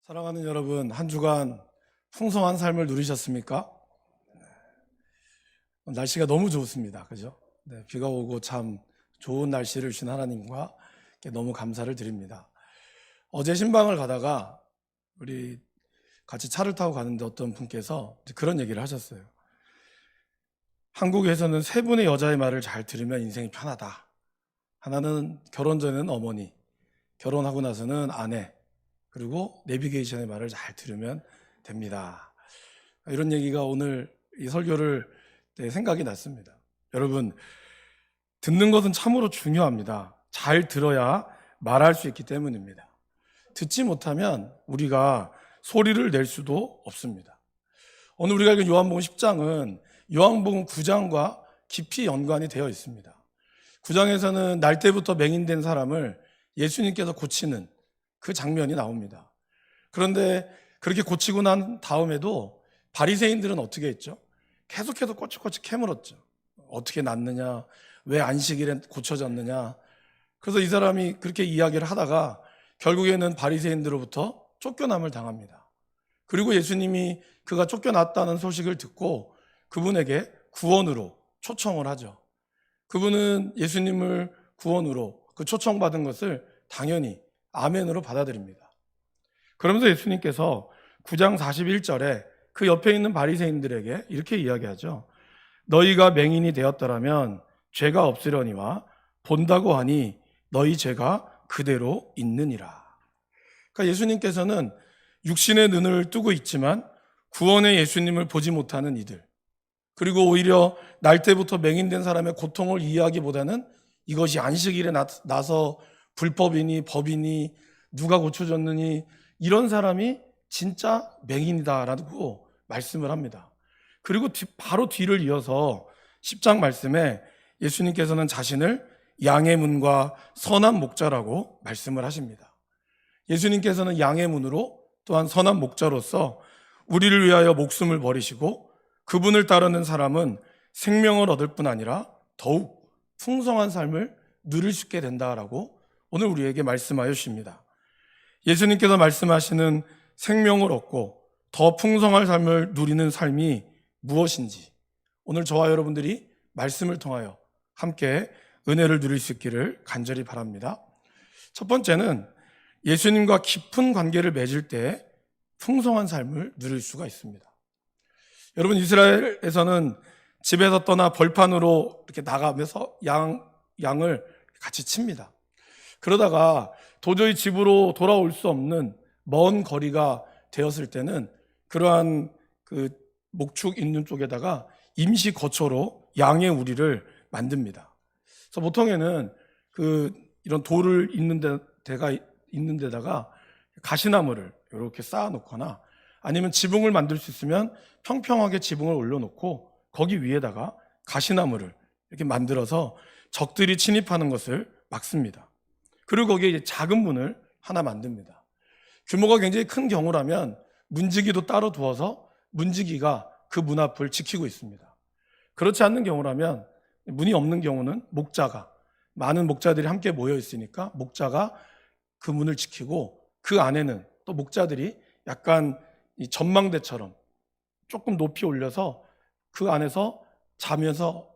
사랑하는 여러분, 한 주간 풍성한 삶을 누리셨습니까? 날씨가 너무 좋습니다. 그죠? 네, 비가 오고 참 좋은 날씨를 주신 하나님과 너무 감사를 드립니다. 어제 신방을 가다가 우리 같이 차를 타고 가는데 어떤 분께서 그런 얘기를 하셨어요. 한국에서는 세 분의 여자의 말을 잘 들으면 인생이 편하다. 하나는 결혼 전에는 어머니, 결혼하고 나서는 아내, 그리고 내비게이션의 말을 잘 들으면 됩니다. 이런 얘기가 오늘 이 설교를 생각이 났습니다. 여러분, 듣는 것은 참으로 중요합니다. 잘 들어야 말할 수 있기 때문입니다. 듣지 못하면 우리가 소리를 낼 수도 없습니다. 오늘 우리가 읽은 요한복음 10장은 요한복음 9장과 깊이 연관이 되어 있습니다. 9장에서는 날 때부터 맹인된 사람을 예수님께서 고치는 그 장면이 나옵니다. 그런데 그렇게 고치고 난 다음에도 바리새인들은 어떻게 했죠? 계속해서 꼬치꼬치 캐물었죠. 어떻게 낫느냐? 왜 안식일에 고쳐졌느냐? 그래서 이 사람이 그렇게 이야기를 하다가 결국에는 바리새인들로부터 쫓겨남을 당합니다. 그리고 예수님이 그가 쫓겨났다는 소식을 듣고 그분에게 구원으로 초청을 하죠. 그분은 예수님을 구원으로 그 초청받은 것을 당연히 아멘으로 받아들입니다. 그러면서 예수님께서 9장 41절에 그 옆에 있는 바리새인들에게 이렇게 이야기하죠. 너희가 맹인이 되었더라면 죄가 없으려니와 본다고 하니 너희 죄가 그대로 있느니라. 그러니까 예수님께서는 육신의 눈을 뜨고 있지만 구원의 예수님을 보지 못하는 이들, 그리고 오히려 날 때부터 맹인된 사람의 고통을 이해하기보다는 이것이 안식일에 나서 불법이니 법이니 누가 고쳐줬느니 이런 사람이 진짜 맹인이다라고 말씀을 합니다. 그리고 바로 뒤를 이어서 10장 말씀에 예수님께서는 자신을 양의 문과 선한 목자라고 말씀을 하십니다. 예수님께서는 양의 문으로 또한 선한 목자로서 우리를 위하여 목숨을 버리시고 그분을 따르는 사람은 생명을 얻을 뿐 아니라 더욱 풍성한 삶을 누릴 수 있게 된다라고 오늘 우리에게 말씀하여 주십니다. 예수님께서 말씀하시는 생명을 얻고 더 풍성한 삶을 누리는 삶이 무엇인지 오늘 저와 여러분들이 말씀을 통하여 함께 은혜를 누릴 수 있기를 간절히 바랍니다. 첫 번째는 예수님과 깊은 관계를 맺을 때 풍성한 삶을 누릴 수가 있습니다. 여러분, 이스라엘에서는 집에서 떠나 벌판으로 이렇게 나가면서 양을 같이 칩니다. 그러다가 도저히 집으로 돌아올 수 없는 먼 거리가 되었을 때는 그러한 그 목축 있는 쪽에다가 임시 거처로 양의 우리를 만듭니다. 그래서 보통에는 이런 돌을 있는 데다가 가시나무를 이렇게 쌓아놓거나 아니면 지붕을 만들 수 있으면 평평하게 지붕을 올려놓고 거기 위에다가 가시나무를 이렇게 만들어서 적들이 침입하는 것을 막습니다. 그리고 거기에 이제 작은 문을 하나 만듭니다. 규모가 굉장히 큰 경우라면 문지기도 따로 두어서 문지기가 그 문 앞을 지키고 있습니다. 그렇지 않는 경우라면 문이 없는 경우는 많은 목자들이 함께 모여 있으니까 목자가 그 문을 지키고 그 안에는 또 목자들이 약간 이 전망대처럼 조금 높이 올려서 그 안에서 자면서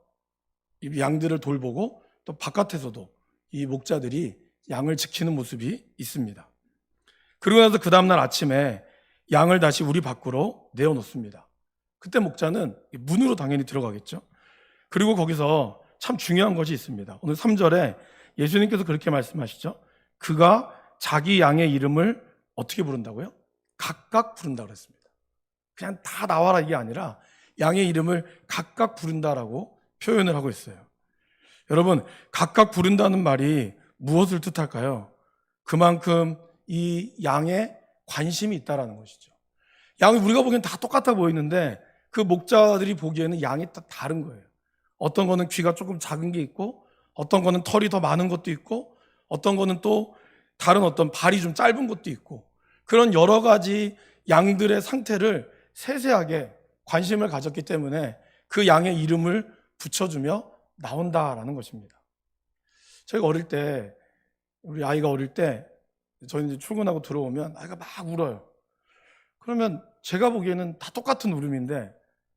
이 양들을 돌보고 또 바깥에서도 이 목자들이 양을 지키는 모습이 있습니다. 그러고 나서 그 다음날 아침에 양을 다시 우리 밖으로 내어놓습니다. 그때 목자는 문으로 당연히 들어가겠죠. 그리고 거기서 참 중요한 것이 있습니다. 오늘 3절에 예수님께서 그렇게 말씀하시죠. 그가 자기 양의 이름을 어떻게 부른다고요? 각각 부른다고 그랬습니다. 그냥 다 나와라 이게 아니라 양의 이름을 각각 부른다라고 표현을 하고 있어요. 여러분, 각각 부른다는 말이 무엇을 뜻할까요? 그만큼 이 양에 관심이 있다라는 것이죠. 양이 우리가 보기엔 다 똑같아 보이는데 그 목자들이 보기에는 양이 다 다른 거예요. 어떤 거는 귀가 조금 작은 게 있고 어떤 거는 털이 더 많은 것도 있고 어떤 거는 또 다른 어떤 발이 좀 짧은 것도 있고 그런 여러 가지 양들의 상태를 세세하게 관심을 가졌기 때문에 그 양의 이름을 붙여주며 나온다라는 것입니다. 저희가 어릴 때, 우리 아이가 어릴 때 저희는 이제 출근하고 들어오면 아이가 막 울어요. 그러면 제가 보기에는 다 똑같은 울음인데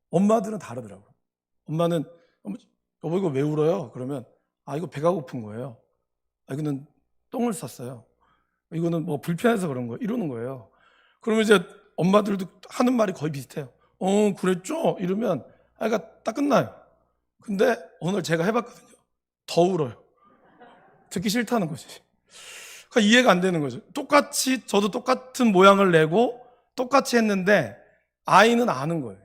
엄마들은 다르더라고요. 엄마는 여보 이거 왜 울어요? 그러면 이거 배가 고픈 거예요. 이거는 똥을 쌌어요. 이거는 뭐 불편해서 그런 거예요. 이러는 거예요. 그러면 이제 엄마들도 하는 말이 거의 비슷해요. 그랬죠? 이러면 그러니까 딱 끝나요. 근데 오늘 제가 해봤거든요. 더 울어요. 듣기 싫다는 거지. 그러니까 이해가 안 되는 거죠. 똑같이 저도 똑같은 모양을 내고 똑같이 했는데 아이는 아는 거예요.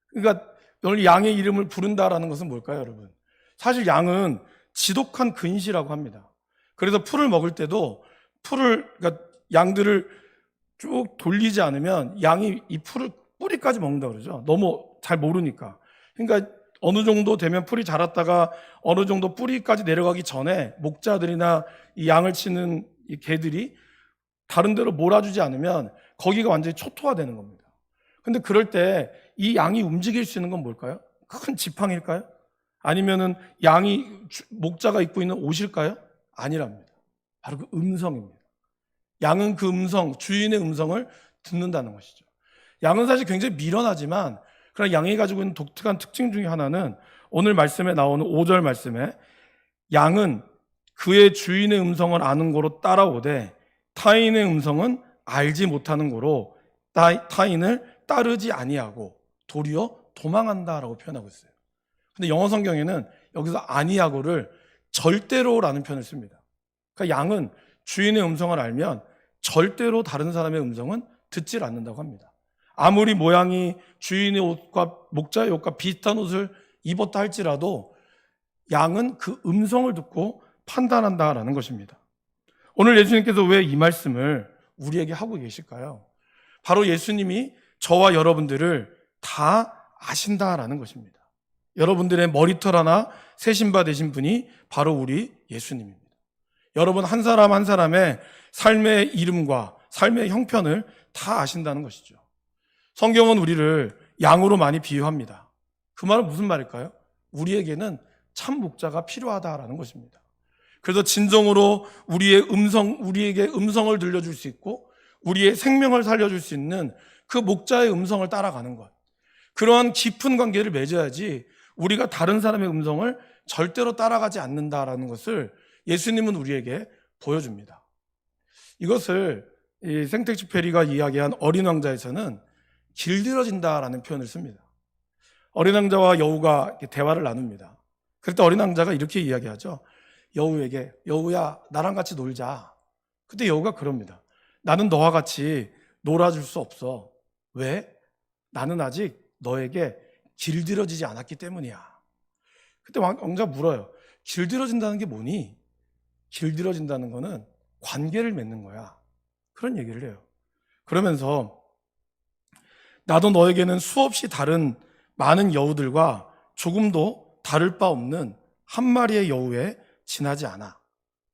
그러니까 오늘 양의 이름을 부른다라는 것은 뭘까요, 여러분? 사실 양은 지독한 근시라고 합니다. 그래서 풀을 먹을 때도 그러니까 양들을 쭉 돌리지 않으면 양이 이 풀을 뿌리까지 먹는다고 그러죠. 너무 잘 모르니까. 그러니까 어느 정도 되면 풀이 자랐다가 어느 정도 뿌리까지 내려가기 전에 목자들이나 이 양을 치는 이 개들이 다른 데로 몰아주지 않으면 거기가 완전히 초토화되는 겁니다. 근데 그럴 때 이 양이 움직일 수 있는 건 뭘까요? 큰 지팡일까요? 아니면은 양이 목자가 입고 있는 옷일까요? 아니랍니다. 바로 그 음성입니다. 양은 그 음성, 주인의 음성을 듣는다는 것이죠. 양은 사실 굉장히 미련하지만 그러나 양이 가지고 있는 독특한 특징 중에 하나는 오늘 말씀에 나오는 5절 말씀에 양은 그의 주인의 음성을 아는 거로 따라오되 타인의 음성은 알지 못하는 거로 타인을 따르지 아니하고 도리어 도망한다라고 표현하고 있어요. 근데 영어 성경에는 여기서 아니하고를 절대로라는 표현을 씁니다. 그러니까 양은 주인의 음성을 알면 절대로 다른 사람의 음성은 듣질 않는다고 합니다. 아무리 모양이 주인의 옷과 목자의 옷과 비슷한 옷을 입었다 할지라도 양은 그 음성을 듣고 판단한다라는 것입니다. 오늘 예수님께서 왜 이 말씀을 우리에게 하고 계실까요? 바로 예수님이 저와 여러분들을 다 아신다라는 것입니다. 여러분들의 머리털 하나 세신 바 되신 분이 바로 우리 예수님입니다. 여러분 한 사람 한 사람의 삶의 이름과 삶의 형편을 다 아신다는 것이죠. 성경은 우리를 양으로 많이 비유합니다. 그 말은 무슨 말일까요? 우리에게는 참 목자가 필요하다라는 것입니다. 그래서 진정으로 우리에게 음성을 들려줄 수 있고 우리의 생명을 살려줄 수 있는 그 목자의 음성을 따라가는 것. 그러한 깊은 관계를 맺어야지 우리가 다른 사람의 음성을 절대로 따라가지 않는다라는 것을 예수님은 우리에게 보여줍니다. 이것을 생텍쥐페리가 이야기한 어린 왕자에서는 길들여진다라는 표현을 씁니다. 어린 왕자와 여우가 대화를 나눕니다. 그럴 때 어린 왕자가 이렇게 이야기하죠. 여우에게 여우야 나랑 같이 놀자. 그때 여우가 그럽니다. 나는 너와 같이 놀아줄 수 없어. 왜? 나는 아직 너에게 길들여지지 않았기 때문이야. 그때 왕자가 물어요. 길들여진다는 게 뭐니? 길들여진다는 거는 관계를 맺는 거야. 그런 얘기를 해요. 그러면서 나도 너에게는 수없이 다른 많은 여우들과 조금도 다를 바 없는 한 마리의 여우에 지나지 않아.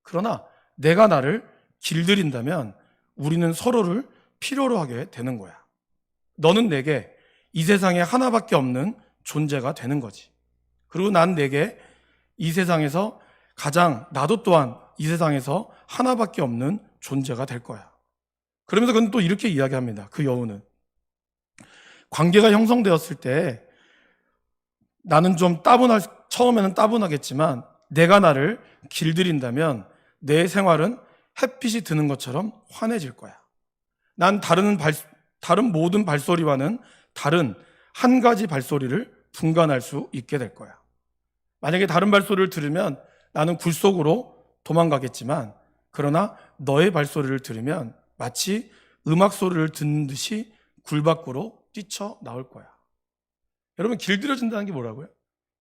그러나 내가 나를 길들인다면 우리는 서로를 필요로 하게 되는 거야. 너는 내게 이 세상에 하나밖에 없는 존재가 되는 거지. 그리고 난 내게 이 세상에서 나도 또한 이 세상에서 하나밖에 없는 존재가 될 거야. 그러면서 그는 또 이렇게 이야기합니다. 그 여우는 관계가 형성되었을 때 나는 좀 처음에는 따분하겠지만 내가 나를 길들인다면 내 생활은 햇빛이 드는 것처럼 환해질 거야. 난 다른 모든 발소리와는 다른 한 가지 발소리를 분간할 수 있게 될 거야. 만약에 다른 발소리를 들으면 나는 굴 속으로 도망가겠지만 그러나 너의 발소리를 들으면 마치 음악 소리를 듣는 듯이 굴 밖으로 뛰쳐나올 거야. 여러분 길들여진다는 게 뭐라고요?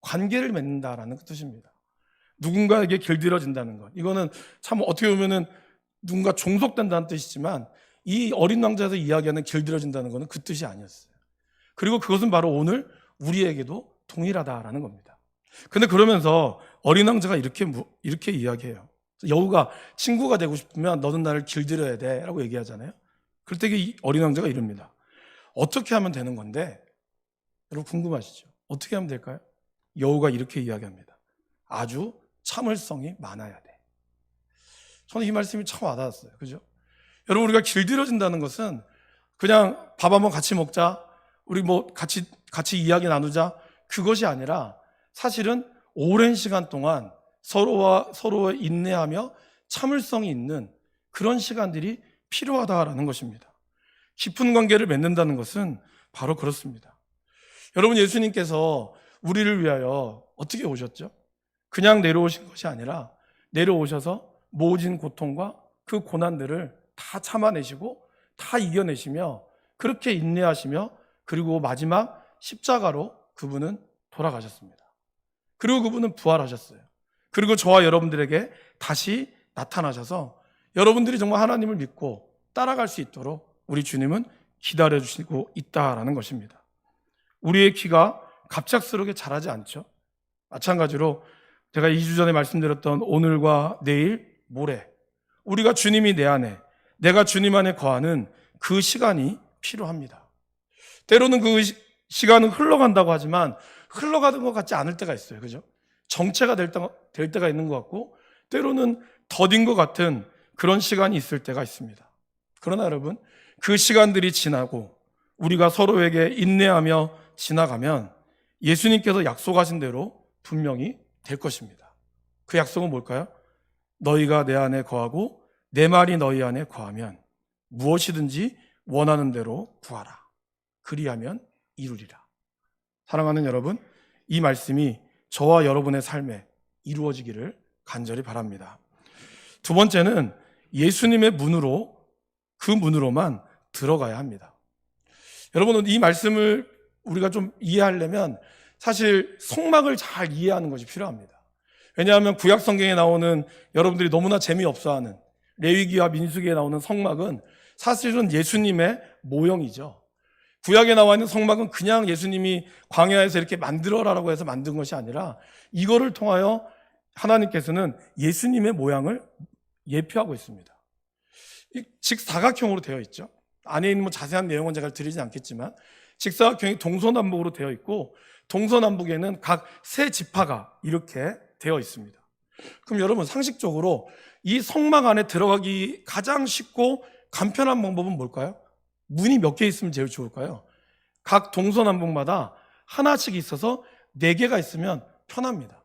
관계를 맺는다라는 그 뜻입니다. 누군가에게 길들여진다는 것. 이거는 참 어떻게 보면은 누군가 종속된다는 뜻이지만 이 어린 왕자에서 이야기하는 길들여진다는 것은 그 뜻이 아니었어요. 그리고 그것은 바로 오늘 우리에게도 동일하다라는 겁니다. 근데 그러면서 어린 왕자가 이렇게 이야기해요. 여우가 친구가 되고 싶으면 너는 나를 길들여야 돼 라고 얘기하잖아요. 그럴 때 이 어린 왕자가 이럽니다. 어떻게 하면 되는 건데? 여러분 궁금하시죠? 어떻게 하면 될까요? 여우가 이렇게 이야기합니다. 아주 참을성이 많아야 돼. 저는 이 말씀이 참 와닿았어요. 그죠? 여러분 우리가 길들여진다는 것은 그냥 밥 한번 같이 먹자, 우리 뭐 같이 이야기 나누자, 그것이 아니라 사실은 오랜 시간 동안 서로와 인내하며 참을성이 있는 그런 시간들이 필요하다라는 것입니다. 깊은 관계를 맺는다는 것은 바로 그렇습니다. 여러분, 예수님께서 우리를 위하여 어떻게 오셨죠? 그냥 내려오신 것이 아니라 내려오셔서 모진 고통과 그 고난들을 다 참아내시고 다 이겨내시며 그렇게 인내하시며 그리고 마지막 십자가로 그분은 돌아가셨습니다. 그리고 그분은 부활하셨어요. 그리고 저와 여러분들에게 다시 나타나셔서 여러분들이 정말 하나님을 믿고 따라갈 수 있도록 우리 주님은 기다려주시고 있다라는 것입니다. 우리의 키가 갑작스럽게 자라지 않죠. 마찬가지로 제가 2주 전에 말씀드렸던 오늘과 내일, 모레, 우리가 주님이 내 안에, 내가 주님 안에 거하는 그 시간이 필요합니다. 때로는 그 시간은 흘러간다고 하지만 흘러가는 것 같지 않을 때가 있어요. 그죠? 정체가 될 때가 있는 것 같고 때로는 더딘 것 같은 그런 시간이 있을 때가 있습니다. 그러나 여러분, 그 시간들이 지나고 우리가 서로에게 인내하며 지나가면 예수님께서 약속하신 대로 분명히 될 것입니다. 그 약속은 뭘까요? 너희가 내 안에 거하고 내 말이 너희 안에 거하면 무엇이든지 원하는 대로 구하라. 그리하면 이루리라. 사랑하는 여러분, 이 말씀이 저와 여러분의 삶에 이루어지기를 간절히 바랍니다. 두 번째는 예수님의 문으로, 그 문으로만 들어가야 합니다. 여러분, 이 말씀을 우리가 좀 이해하려면 사실 성막을 잘 이해하는 것이 필요합니다. 왜냐하면 구약 성경에 나오는, 여러분들이 너무나 재미없어하는 레위기와 민수기에 나오는 성막은 사실은 예수님의 모형이죠. 구약에 나와 있는 성막은 그냥 예수님이 광야에서 이렇게 만들어라라고 해서 만든 것이 아니라 이거를 통하여 하나님께서는 예수님의 모양을 예표하고 있습니다. 직사각형으로 되어 있죠. 안에 있는 자세한 내용은 제가 드리지 않겠지만 직사각형이 동서남북으로 되어 있고 동서남북에는 각 세 지파가 이렇게 되어 있습니다. 그럼 여러분, 상식적으로 이 성막 안에 들어가기 가장 쉽고 간편한 방법은 뭘까요? 문이 몇 개 있으면 제일 좋을까요? 각 동서남북마다 하나씩 있어서 4개가 있으면 편합니다.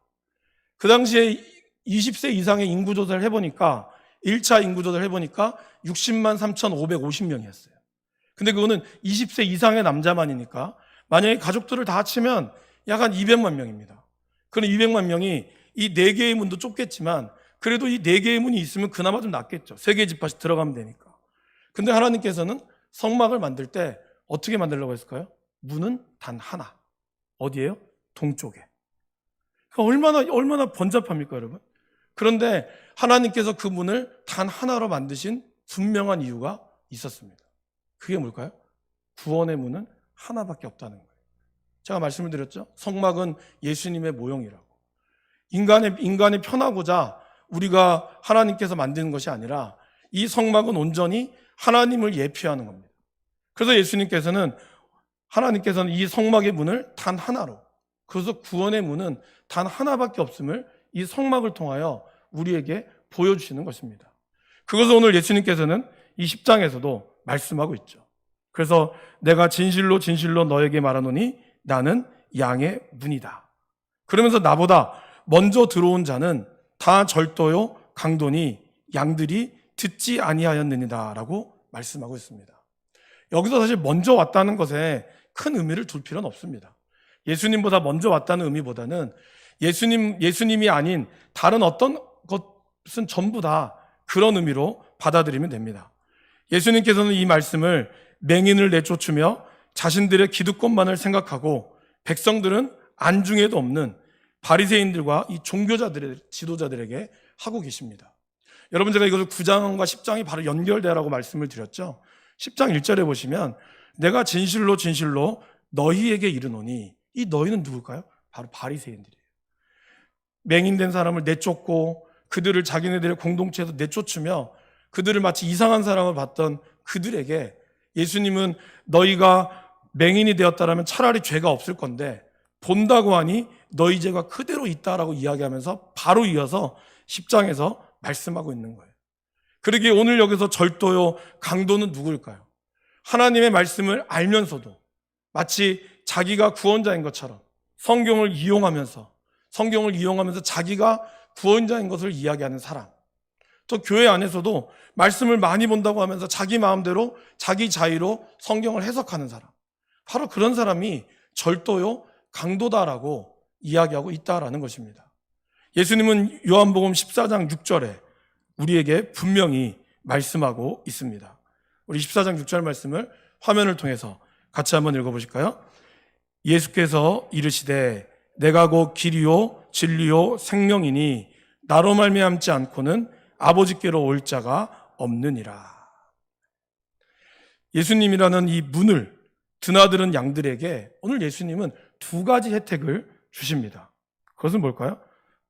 그 당시에 20세 이상의 인구조사를 해보니까 1차 인구조사를 해보니까 60만 3,550명이었어요. 근데 그거는 20세 이상의 남자만이니까 만약에 가족들을 다 합치면 약 한 200만 명입니다. 그럼 200만 명이 이 4개의 문도 좁겠지만 그래도 이 4개의 문이 있으면 그나마 좀 낫겠죠. 3개의 집합이 들어가면 되니까. 근데 하나님께서는 성막을 만들 때 어떻게 만들려고 했을까요? 문은 단 하나. 어디예요? 동쪽에. 얼마나 번잡합니까, 여러분? 그런데 하나님께서 그 문을 단 하나로 만드신 분명한 이유가 있었습니다. 그게 뭘까요? 구원의 문은 하나밖에 없다는 거예요. 제가 말씀을 드렸죠. 성막은 예수님의 모형이라고. 인간이 편하고자 우리가 하나님께서 만드는 것이 아니라 이 성막은 온전히 하나님을 예표하는 겁니다. 그래서 하나님께서는 이 성막의 문을 단 하나로, 그래서 구원의 문은 단 하나밖에 없음을 이 성막을 통하여 우리에게 보여주시는 것입니다. 그것을 오늘 예수님께서는 이 10장에서도 말씀하고 있죠. 그래서 내가 진실로 진실로 너에게 말하노니 나는 양의 문이다. 그러면서 나보다 먼저 들어온 자는 다 절도요 강도니 양들이 듣지 아니하였느니라 라고 말씀하고 있습니다. 여기서 사실 먼저 왔다는 것에 큰 의미를 둘 필요는 없습니다. 예수님보다 먼저 왔다는 의미보다는 예수님이 아닌 다른 어떤 것은 전부 다 그런 의미로 받아들이면 됩니다. 예수님께서는 이 말씀을 맹인을 내쫓으며 자신들의 기득권만을 생각하고 백성들은 안중에도 없는 바리새인들과 이 종교자들의 지도자들에게 하고 계십니다. 여러분, 제가 이것을 9장과 10장이 바로 연결되라고 말씀을 드렸죠. 10장 1절에 보시면 내가 진실로 진실로 너희에게 이르노니, 이 너희는 누굴까요? 바로 바리새인들이에요. 맹인된 사람을 내쫓고 그들을 자기네들의 공동체에서 내쫓으며 그들을 마치 이상한 사람을 봤던 그들에게 예수님은 너희가 맹인이 되었다라면 차라리 죄가 없을 건데 본다고 하니 너희 죄가 그대로 있다라고 이야기하면서 바로 이어서 10장에서 말씀하고 있는 거예요. 그러기에 오늘 여기서 절도요 강도는 누구일까요? 하나님의 말씀을 알면서도 마치 자기가 구원자인 것처럼 성경을 이용하면서 자기가 구원자인 것을 이야기하는 사람, 또 교회 안에서도 말씀을 많이 본다고 하면서 자기 마음대로 자기 자의로 성경을 해석하는 사람, 바로 그런 사람이 절도요 강도다라고 이야기하고 있다라는 것입니다. 예수님은 요한복음 14장 6절에 우리에게 분명히 말씀하고 있습니다. 우리 14장 6절 말씀을 화면을 통해서 같이 한번 읽어보실까요? 예수께서 이르시되 내가 곧 길이요 진리요 생명이니 나로 말미암지 않고는 아버지께로 올 자가 없느니라. 예수님이라는 이 문을 드나드는 양들에게 오늘 예수님은 두 가지 혜택을 주십니다. 그것은 뭘까요?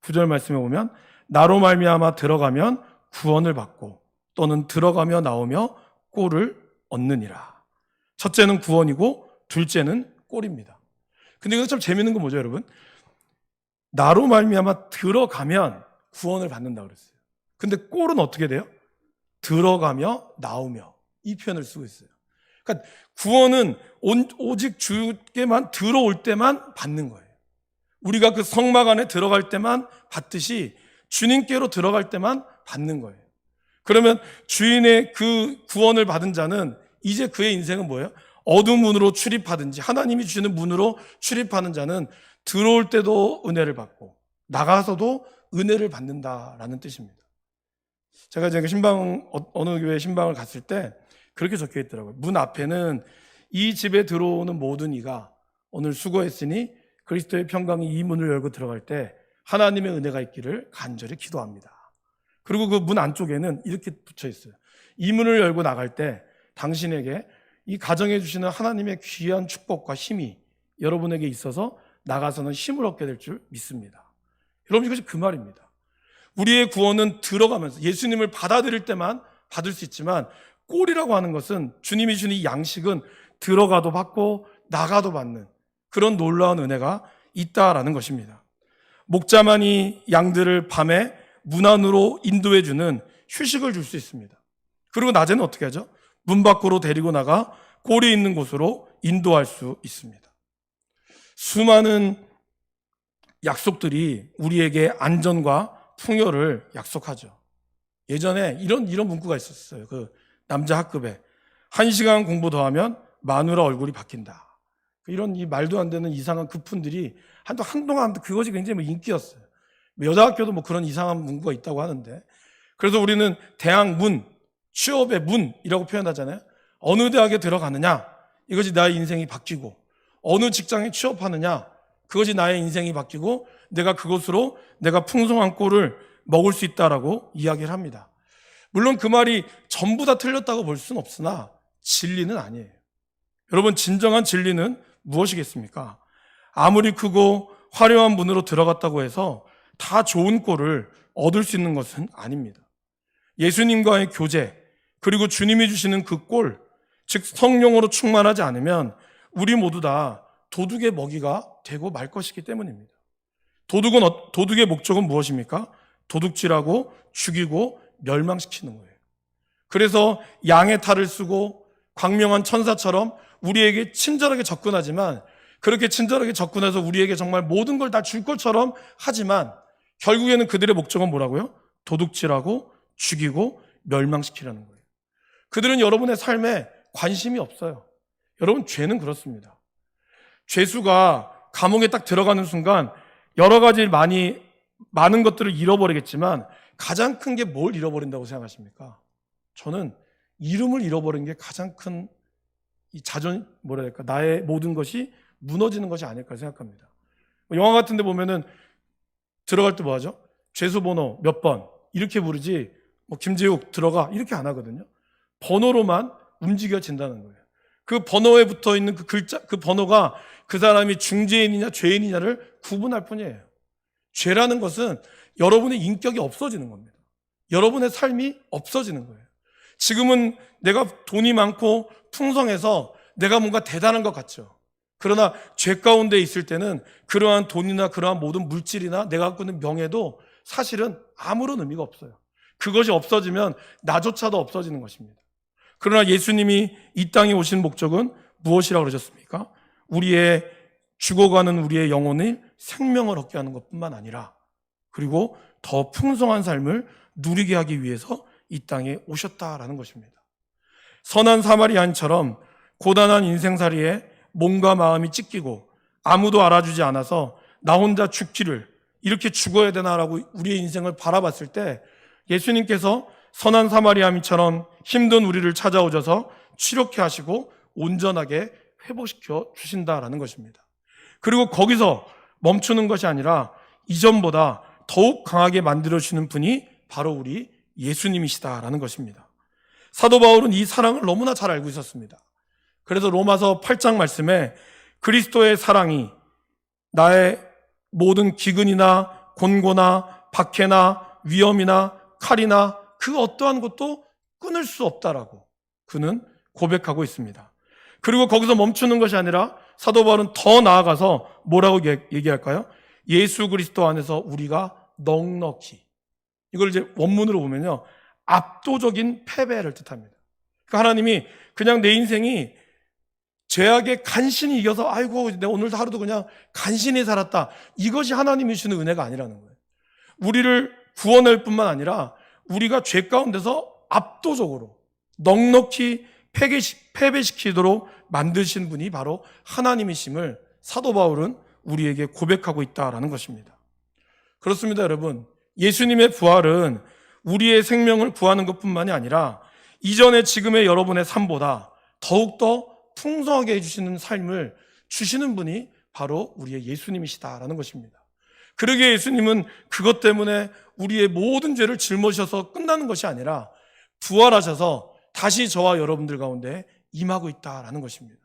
9절 말씀에 보면 나로 말미암아 들어가면 구원을 받고 또는 들어가며 나오며 꼴을 얻느니라. 첫째는 구원이고 둘째는 꼴입니다. 근데 이거 참 재밌는 건 뭐죠, 여러분? 나로 말미암아 들어가면 구원을 받는다고 그랬어요. 근데 꼴은 어떻게 돼요? 들어가며 나오며, 이 표현을 쓰고 있어요. 그러니까 구원은 오직 주께만 들어올 때만 받는 거예요. 우리가 그 성막 안에 들어갈 때만 받듯이 주님께로 들어갈 때만 받는 거예요. 그러면 주인의 그 구원을 받은 자는 이제 그의 인생은 뭐예요? 어두운 문으로 출입하든지 하나님이 주시는 문으로 출입하는 자는 들어올 때도 은혜를 받고 나가서도 은혜를 받는다라는 뜻입니다. 제가 이제 어느 교회 신방을 갔을 때 그렇게 적혀 있더라고요. 문 앞에는 이 집에 들어오는 모든 이가 오늘 수고했으니 그리스도의 평강이 이 문을 열고 들어갈 때 하나님의 은혜가 있기를 간절히 기도합니다. 그리고 그 문 안쪽에는 이렇게 붙여 있어요. 이 문을 열고 나갈 때 당신에게 이 가정해 주시는 하나님의 귀한 축복과 힘이 여러분에게 있어서 나가서는 힘을 얻게 될 줄 믿습니다. 여러분, 이것이 그 말입니다. 우리의 구원은 들어가면서 예수님을 받아들일 때만 받을 수 있지만 꼴이라고 하는 것은 주님이 주는 이 양식은 들어가도 받고 나가도 받는 그런 놀라운 은혜가 있다라는 것입니다. 목자만이 양들을 밤에 문 안으로 인도해주는 휴식을 줄 수 있습니다. 그리고 낮에는 어떻게 하죠? 문 밖으로 데리고 나가 꼴이 있는 곳으로 인도할 수 있습니다. 수많은 약속들이 우리에게 안전과 풍요를 약속하죠. 예전에 이런 문구가 있었어요. 그 남자 학급에 1시간 공부 더하면 마누라 얼굴이 바뀐다. 이런 이 말도 안 되는 이상한 급fun들이 한동안 그것이 굉장히 인기였어요. 여자 학교도 그런 이상한 문구가 있다고 하는데, 그래서 우리는 대학 문, 취업의 문이라고 표현하잖아요. 어느 대학에 들어가느냐, 이것이 나의 인생이 바뀌고, 어느 직장에 취업하느냐, 그것이 나의 인생이 바뀌고 내가 그것으로 내가 풍성한 꼴을 먹을 수 있다라고 이야기를 합니다. 물론 그 말이 전부 다 틀렸다고 볼 수는 없으나 진리는 아니에요. 여러분, 진정한 진리는 무엇이겠습니까? 아무리 크고 화려한 문으로 들어갔다고 해서 다 좋은 꼴을 얻을 수 있는 것은 아닙니다. 예수님과의 교제, 그리고 주님이 주시는 그 꼴, 즉 성령으로 충만하지 않으면 우리 모두 다 도둑의 먹이가 되고 말 것이기 때문입니다. 도둑의 목적은 무엇입니까? 도둑질하고 죽이고 멸망시키는 거예요. 그래서 양의 탈을 쓰고 광명한 천사처럼 우리에게 친절하게 접근하지만, 그렇게 친절하게 접근해서 우리에게 정말 모든 걸 다 줄 것처럼 하지만 결국에는 그들의 목적은 뭐라고요? 도둑질하고 죽이고 멸망시키라는 거예요. 그들은 여러분의 삶에 관심이 없어요. 여러분, 죄는 그렇습니다. 죄수가 감옥에 딱 들어가는 순간 여러 가지 많은 것들을 잃어버리겠지만 가장 큰 게 뭘 잃어버린다고 생각하십니까? 저는 이름을 잃어버린 게 가장 큰 나의 모든 것이 무너지는 것이 아닐까 생각합니다. 영화 같은 데 보면은 들어갈 때 뭐 하죠? 죄수 번호 몇 번 이렇게 부르지 김재욱 들어가 이렇게 안 하거든요. 번호로만 움직여진다는 거예요. 그 번호에 붙어 있는 그 글자, 그 번호가 그 사람이 중죄인이냐 죄인이냐를 구분할 뿐이에요. 죄라는 것은 여러분의 인격이 없어지는 겁니다. 여러분의 삶이 없어지는 거예요. 지금은 내가 돈이 많고 풍성해서 내가 뭔가 대단한 것 같죠. 그러나 죄 가운데 있을 때는 그러한 돈이나 그러한 모든 물질이나 내가 갖고 있는 명예도 사실은 아무런 의미가 없어요. 그것이 없어지면 나조차도 없어지는 것입니다. 그러나 예수님이 이 땅에 오신 목적은 무엇이라고 그러셨습니까? 우리의 죽어가는 우리의 영혼을 생명을 얻게 하는 것뿐만 아니라 그리고 더 풍성한 삶을 누리게 하기 위해서 이 땅에 오셨다라는 것입니다. 선한 사마리아인처럼 고단한 인생살이에 몸과 마음이 찢기고 아무도 알아주지 않아서 나 혼자 죽기를 이렇게 죽어야 되나라고 우리의 인생을 바라봤을 때 예수님께서 선한 사마리아인처럼 힘든 우리를 찾아오셔서 치료케 하시고 온전하게 회복시켜 주신다라는 것입니다. 그리고 거기서 멈추는 것이 아니라 이전보다 더욱 강하게 만들어주시는 분이 바로 우리 예수님이시다라는 것입니다. 사도 바울은 이 사랑을 너무나 잘 알고 있었습니다. 그래서 로마서 8장 말씀에 그리스도의 사랑이 나의 모든 기근이나 곤고나 박해나 위험이나 칼이나 그 어떠한 것도 끊을 수 없다라고 그는 고백하고 있습니다. 그리고 거기서 멈추는 것이 아니라 사도 바울은 더 나아가서 뭐라고 얘기할까요? 예수 그리스도 안에서 우리가 넉넉히, 이걸 이제 원문으로 보면요, 압도적인 패배를 뜻합니다. 그러니까 하나님이 그냥 내 인생이 죄악에 간신히 이겨서 아이고 내가 오늘도 하루도 그냥 간신히 살았다, 이것이 하나님이 주시는 은혜가 아니라는 거예요. 우리를 구원할 뿐만 아니라 우리가 죄 가운데서 압도적으로 넉넉히 패배시키도록 만드신 분이 바로 하나님이심을 사도 바울은 우리에게 고백하고 있다라는 것입니다. 그렇습니다, 여러분. 예수님의 부활은 우리의 생명을 구하는 것뿐만이 아니라 이전에 지금의 여러분의 삶보다 더욱더 풍성하게 해주시는 삶을 주시는 분이 바로 우리의 예수님이시다라는 것입니다. 그러기에 예수님은 그것 때문에 우리의 모든 죄를 짊어지셔서 끝나는 것이 아니라 부활하셔서 다시 저와 여러분들 가운데 임하고 있다라는 것입니다.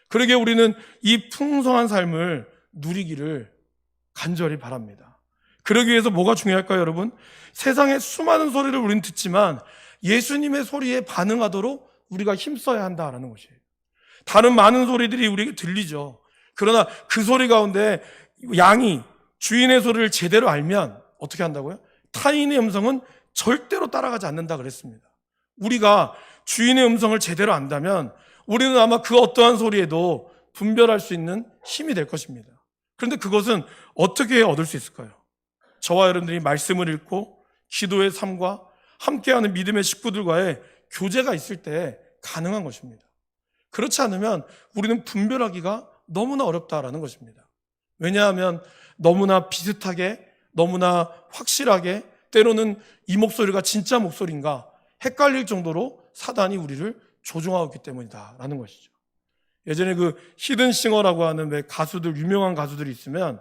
그러기에 우리는 이 풍성한 삶을 누리기를 간절히 바랍니다. 그러기 위해서 뭐가 중요할까요, 여러분? 세상의 수많은 소리를 우리는 듣지만 예수님의 소리에 반응하도록 우리가 힘써야 한다라는 것이에요. 다른 많은 소리들이 우리에게 들리죠. 그러나 그 소리 가운데 양이 주인의 소리를 제대로 알면 어떻게 한다고요? 타인의 음성은 절대로 따라가지 않는다 그랬습니다. 우리가 주인의 음성을 제대로 안다면 우리는 아마 그 어떠한 소리에도 분별할 수 있는 힘이 될 것입니다. 그런데 그것은 어떻게 얻을 수 있을까요? 저와 여러분들이 말씀을 읽고 기도의 삶과 함께하는 믿음의 식구들과의 교제가 있을 때 가능한 것입니다. 그렇지 않으면 우리는 분별하기가 너무나 어렵다라는 것입니다. 왜냐하면 너무나 비슷하게, 너무나 확실하게, 때로는 이 목소리가 진짜 목소리인가 헷갈릴 정도로 사단이 우리를 조종하고 있기 때문이다라는 것이죠. 예전에 그 히든싱어라고 하는 가수들, 유명한 가수들이 있으면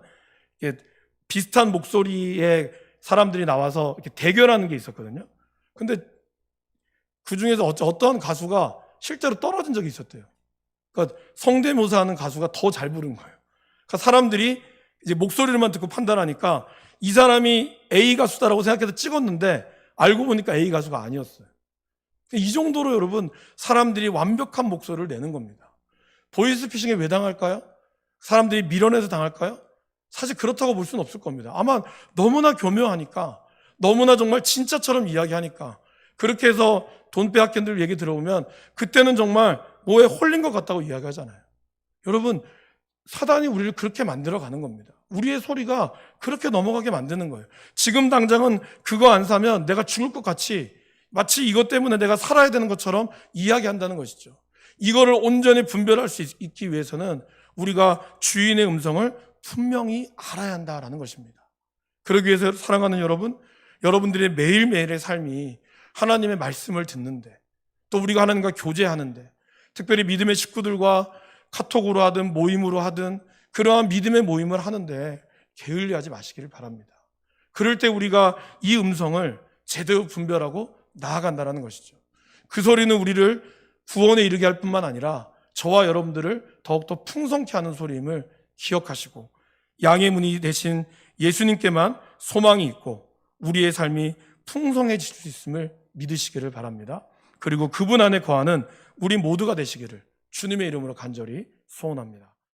비슷한 목소리의 사람들이 나와서 이렇게 대결하는 게 있었거든요. 근데 그 중에서 어떠한 가수가 실제로 떨어진 적이 있었대요. 그러니까 성대모사 하는 가수가 더 잘 부른 거예요. 그러니까 사람들이 이제 목소리를만 듣고 판단하니까 이 사람이 A 가수다라고 생각해서 찍었는데 알고 보니까 A 가수가 아니었어요. 이 정도로 여러분 사람들이 완벽한 목소리를 내는 겁니다. 보이스피싱에 왜 당할까요? 사람들이 밀어내서 당할까요? 사실 그렇다고 볼 수는 없을 겁니다. 아마 너무나 교묘하니까, 너무나 정말 진짜처럼 이야기하니까, 그렇게 해서 돈 빼앗긴들 얘기 들어보면 그때는 정말 뭐에 홀린 것 같다고 이야기하잖아요. 여러분, 사단이 우리를 그렇게 만들어가는 겁니다. 우리의 소리가 그렇게 넘어가게 만드는 거예요. 지금 당장은 그거 안 사면 내가 죽을 것 같이, 마치 이것 때문에 내가 살아야 되는 것처럼 이야기한다는 것이죠. 이거를 온전히 분별할 수 있기 위해서는 우리가 주인의 음성을 분명히 알아야 한다라는 것입니다. 그러기 위해서 사랑하는 여러분, 여러분들의 매일매일의 삶이 하나님의 말씀을 듣는데, 또 우리가 하나님과 교제하는데, 특별히 믿음의 식구들과 카톡으로 하든 모임으로 하든 그러한 믿음의 모임을 하는데 게을리하지 마시기를 바랍니다. 그럴 때 우리가 이 음성을 제대로 분별하고 나아간다는 것이죠. 그 소리는 우리를 구원에 이르게 할 뿐만 아니라 저와 여러분들을 더욱더 풍성케 하는 소리임을 기억하시고, 양의 문이 되신 예수님께만 소망이 있고 우리의 삶이 풍성해질 수 있음을 믿으시기를 바랍니다. 그리고 그분 안에 거하는 우리 모두가 되시기를 주님의 이름으로 간절히 소원합니다.